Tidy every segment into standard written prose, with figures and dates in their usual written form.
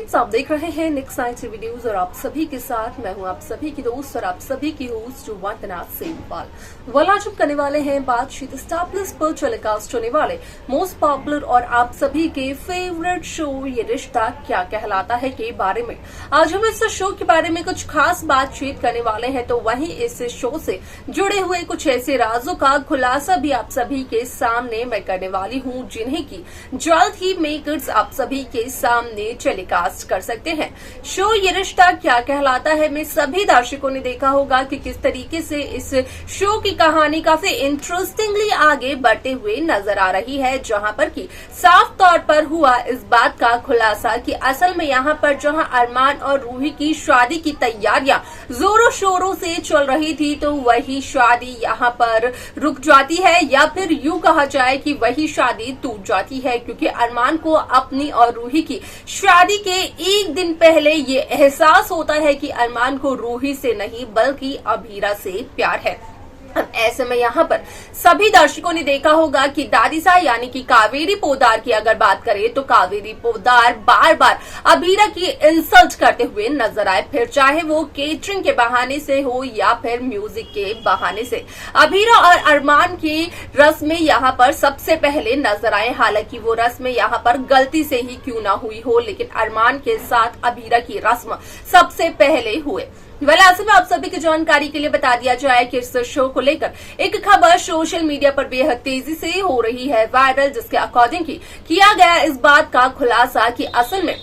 Friends, आप देख रहे हैं नेक्स्ट नाइट वीडियोस और आप सभी के साथ मैं हूं आप सभी की दोस्त और आप सभी की होस्ट वंदना सेमवाल। आज हम करने वाले हैं बातचीत स्टार प्लस पर टेलीकास्ट होने वाले मोस्ट पॉपुलर और आप सभी के फेवरेट शो ये रिश्ता क्या कहलाता है के बारे में। आज हम इस शो के बारे में कुछ खास बातचीत करने वाले हैं, तो वहीं इस शो से जुड़े हुए कुछ ऐसे राजों का खुलासा भी आप सभी के सामने मैं करने वाली हूँ, जिन्हें की जल्द ही मेकर्स आप सभी के सामने टेलीकास्ट कर सकते हैं। शो ये रिश्ता क्या कहलाता है में सभी दर्शकों ने देखा होगा कि किस तरीके से इस शो की कहानी काफी इंटरेस्टिंगली आगे बढ़ते हुए नजर आ रही है, जहां पर कि साफ तौर पर हुआ इस बात का खुलासा कि असल में यहां पर जहां अरमान और रूही की शादी की तैयारियां जोरों शोरों से चल रही थी, तो वही शादी यहां पर रुक जाती है या फिर यूं कहा जाए कि वही शादी टूट जाती है, क्योंकि अरमान को अपनी और रूही की शादी के एक दिन पहले ये एहसास होता है कि अरमान को रूही से नहीं बल्कि अभीरा से प्यार है। अब ऐसे में यहाँ पर सभी दर्शकों ने देखा होगा कि दादिसा यानी कि कावेरी पोद्दार की अगर बात करें तो कावेरी पोद्दार बार बार अभीरा की इंसल्ट करते हुए नजर आए, फिर चाहे वो केटरिंग के बहाने से हो या फिर म्यूजिक के बहाने से। अभीरा और अरमान की रस्में यहाँ पर सबसे पहले नजर आए, हालांकि वो रस्में यहाँ पर गलती से ही क्यों ना हुई हो, लेकिन अरमान के साथ अभीरा की रस्म सबसे पहले हुए। ऐसे में आप सभी की जानकारी के लिए बता दिया जाए कि इस शो को लेकर एक खबर सोशल मीडिया पर बेहद तेजी से हो रही है वायरल, जिसके अकॉर्डिंग किया गया इस बात का खुलासा कि असल में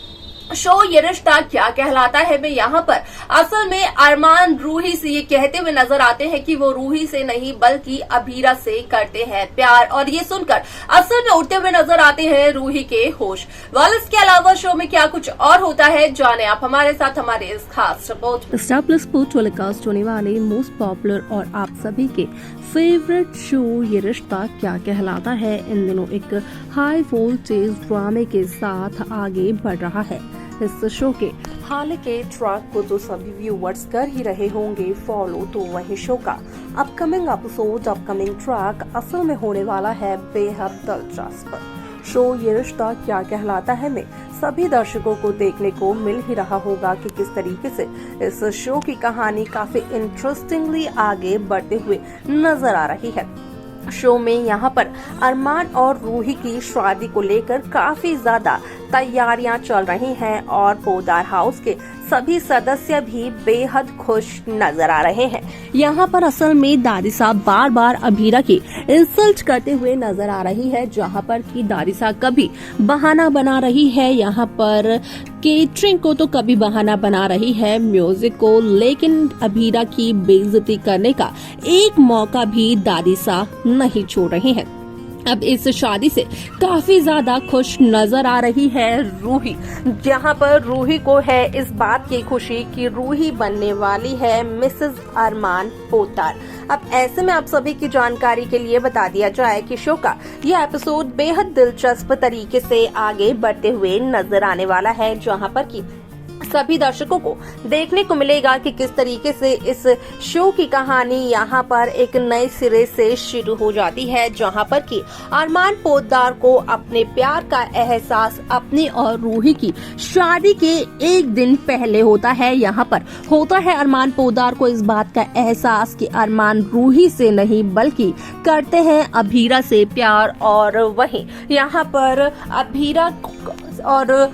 शो ये रिश्ता क्या कहलाता है में यहाँ पर असल में अरमान रूही से ये कहते हुए नजर आते हैं कि वो रूही से नहीं बल्कि अभीरा से करते हैं प्यार, और ये सुनकर असल में उड़ते हुए नजर आते हैं रूही के होश। इसके अलावा शो में क्या कुछ और होता है, जाने आप हमारे साथ हमारे इस खास रिपोर्ट। स्टार प्लस पर टेलीकास्ट होने वाले मोस्ट पॉपुलर और आप सभी के फेवरेट शो ये रिश्ता क्या कहलाता है इन दिनों एक हाई वोल्टेज ड्रामे के साथ आगे बढ़ रहा है। इस शो के हाल के ट्रैक को तो सभी व्यूअर्स कर ही रहे होंगे फॉलो, तो वही शो का अपकमिंग एपिसोड अपकमिंग ट्रैक असल में होने वाला है बेहद दिलचस्प। शो ये रिश्ता क्या कहलाता है में सभी दर्शकों को देखने को मिल ही रहा होगा कि किस तरीके से इस शो की कहानी काफी इंटरेस्टिंगली आगे बढ़ते हुए नजर आ रही है। शो में यहाँ पर अरमान और रूही की शादी को लेकर काफी ज्यादा तैयारियां चल रही हैं और पोद्दार हाउस के सभी सदस्य भी बेहद खुश नजर आ रहे हैं। यहाँ पर असल में दादिसा बार बार अभीरा की इंसल्ट करते हुए नजर आ रही है, जहाँ पर कि दादिसा कभी बहाना बना रही है यहाँ पर केटरिंग को, तो कभी बहाना बना रही है म्यूजिक को, लेकिन अभीरा की बेइज्जती करने का एक मौका भी दादिसा नहीं छोड़ रही है। अब इस शादी से काफी ज्यादा खुश नजर आ रही है रूही, जहां पर रूही को है इस बात की खुशी कि रूही बनने वाली है मिसेस अरमान पोद्दार। अब ऐसे में आप सभी की जानकारी के लिए बता दिया जाए कि शो का यह एपिसोड बेहद दिलचस्प तरीके से आगे बढ़ते हुए नजर आने वाला है, जहां पर कि सभी दर्शकों को देखने को मिलेगा कि किस तरीके से इस शो की कहानी यहाँ पर एक नए सिरे से शुरू हो जाती है, जहाँ पर कि अरमान पोद्दार को अपने प्यार का एहसास अपनी और रूही की शादी के एक दिन पहले होता है। यहाँ पर होता है अरमान पोद्दार को इस बात का एहसास कि अरमान रूही से नहीं बल्कि करते हैं अभीरा से प्यार, और वहीं यहाँ पर अभीरा और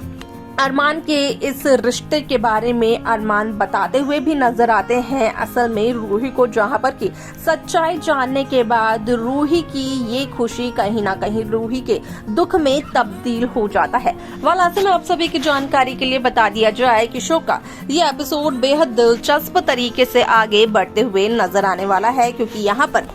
अरमान के इस रिश्ते के बारे में अरमान बताते हुए भी नजर आते हैं असल में रूही को, जहां पर कि सच्चाई जानने के बाद रूही की ये खुशी कहीं ना कहीं रूही के दुख में तब्दील हो जाता है। ऐसे में आप सभी की जानकारी के लिए बता दिया जाए कि शो का ये एपिसोड बेहद दिलचस्प तरीके से आगे बढ़ते हुए नजर आने वाला है, क्योंकि यहाँ पर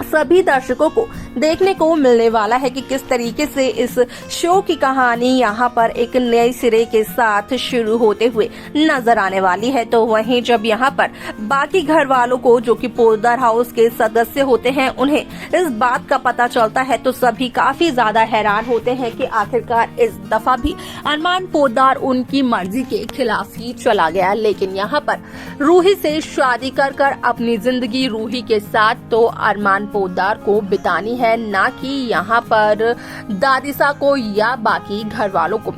सभी दर्शकों को देखने को मिलने वाला है कि किस तरीके से इस शो की कहानी यहाँ पर एक नए सिरे के साथ शुरू होते हुए नजर आने वाली है। तो वहीं जब यहाँ पर बाकी घर वालों को जो कि पोद्दार हाउस के सदस्य होते हैं उन्हें इस बात का पता चलता है, तो सभी काफी ज्यादा हैरान होते हैं कि आखिरकार इस दफा भी अरमान पोद्दार उनकी मर्जी के खिलाफ ही चला गया। लेकिन यहाँ पर रूही से शादी कर अपनी जिंदगी रूही के साथ तो अरमान पोद्दार को बितानी है, ना कि यहाँ पर दादिसा को या बाकी घर वालों को।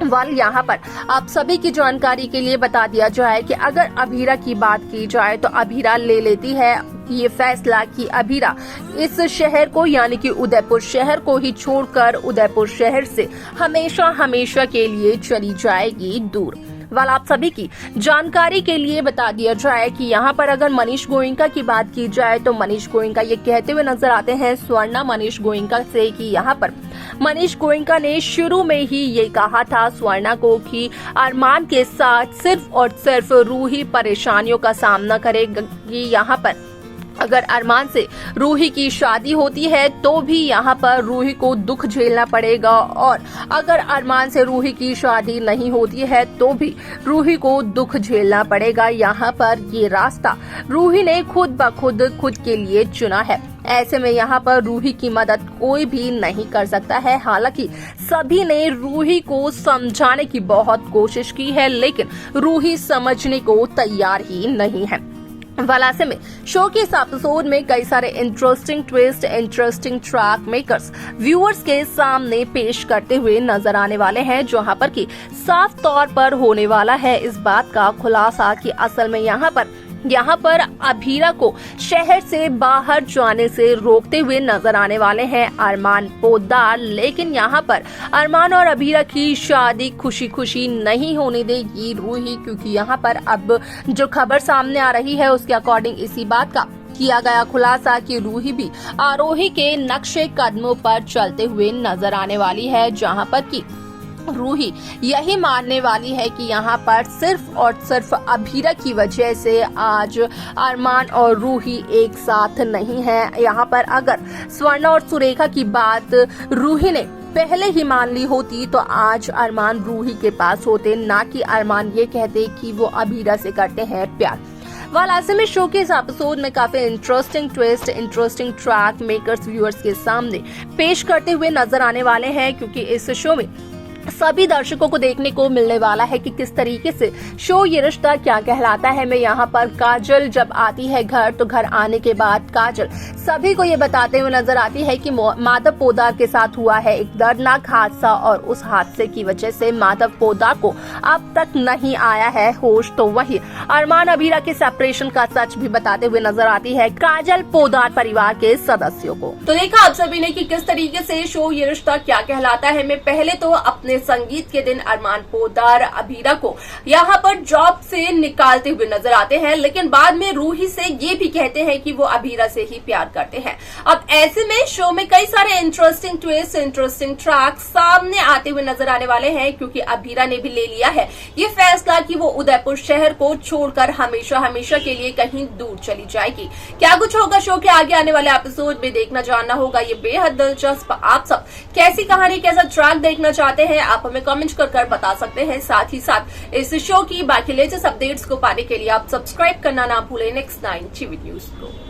यहाँ पर आप सभी की जानकारी के लिए बता दिया जाए कि अगर अभीरा की बात की जाए तो अभीरा ले लेती है ये फैसला कि अभीरा इस शहर को यानी कि उदयपुर शहर को ही छोड़कर उदयपुर शहर से हमेशा हमेशा के लिए चली जाएगी दूर। आप सभी की जानकारी के लिए बता दिया जाए कि यहाँ पर अगर मनीष गोयनका की बात की जाए तो मनीष गोयनका ये कहते हुए नजर आते हैं स्वर्णा मनीष गोयनका से कि यहाँ पर मनीष गोयनका ने शुरू में ही ये कहा था स्वर्णा को कि अरमान के साथ सिर्फ और सिर्फ रूही परेशानियों का सामना करेगी। यहाँ पर अगर अरमान से रूही की शादी होती है तो भी यहाँ पर रूही को दुख झेलना पड़ेगा, और अगर अरमान से रूही की शादी नहीं होती है तो भी रूही को दुख झेलना पड़ेगा। यहाँ पर ये रास्ता रूही ने खुद ब खुद के लिए चुना है। ऐसे में यहाँ पर रूही की मदद कोई भी नहीं कर सकता है। हालांकि सभी ने रूही को समझाने की बहुत कोशिश की है, लेकिन रूही समझने को तैयार ही नहीं है। ऐसे में शो के इस एपिसोड में कई सारे interesting twist, interesting track makers viewers के सामने पेश करते हुए नजर आने वाले हैं, जहां पर कि साफ तौर पर होने वाला है इस बात का खुलासा कि असल में यहाँ पर अभीरा को शहर से बाहर जाने से रोकते हुए नजर आने वाले हैं अरमान पोद्दार। लेकिन यहाँ पर अरमान और अभीरा की शादी खुशी खुशी नहीं होने देगी रूही, क्योंकि यहाँ पर अब जो खबर सामने आ रही है उसके अकॉर्डिंग इसी बात का किया गया खुलासा कि रूही भी आरोही के नक्शे कदमों पर चलते हुए नजर आने वाली है, जहाँ पर कि रूही यही मानने वाली है कि यहाँ पर सिर्फ और सिर्फ अभीरा की वजह से आज अरमान और रूही एक साथ नहीं है। यहाँ पर अगर स्वर्णा और सुरेखा की बात रूही ने पहले ही मान ली होती तो आज अरमान रूही के पास होते, ना कि अरमान ये कहते कि वो अभीरा से करते हैं प्यार। ऐसे में शो के इस एपिसोड में काफी interesting twist, interesting track makers viewers के सामने पेश करते हुए नजर आने वाले हैं, क्योंकि इस शो में सभी दर्शकों को देखने को मिलने वाला है कि किस तरीके से शो ये रिश्ता क्या कहलाता है में यहाँ पर काजल जब आती है घर, तो घर आने के बाद काजल सभी को ये बताते हुए नजर आती है कि माधव पोद्दार के साथ हुआ है एक दर्दनाक हादसा, और उस हादसे की वजह से माधव पोद्दार को अब तक नहीं आया है होश। तो वही अरमान अभीरा के सेपरेशन का सच भी बताते हुए नजर आती है काजल पोद्दार परिवार के सदस्यों को। तो देखा आप सभी ने कि किस तरीके से शो ये रिश्ता क्या कहलाता है में पहले तो अपने संगीत के दिन अरमान पोद्दार अभीरा को यहाँ पर जॉब से निकालते हुए नजर आते हैं, लेकिन बाद में रूही से ये भी कहते हैं कि वो अभीरा से ही प्यार करते हैं। अब ऐसे में शो में कई सारे इंटरेस्टिंग ट्विस्ट, इंटरेस्टिंग ट्रैक सामने आते हुए नजर आने वाले हैं, क्योंकि अभीरा ने भी ले लिया है ये फैसला कि वो उदयपुर शहर को छोड़कर हमेशा हमेशा के लिए कहीं दूर चली जाएगी। क्या कुछ होगा शो के आगे आने वाले एपिसोड में देखना जानना होगा, ये बेहद दिलचस्प। आप सब कैसी कहानी, कैसा ट्रैक देखना चाहते हैं आप हमें कमेंट कर बता सकते हैं। साथ ही साथ इस शो की बाकी लेटेस्ट अपडेट्स को पाने के लिए आप सब्सक्राइब करना ना भूलें नेक्स्ट 9 टीवी न्यूज को।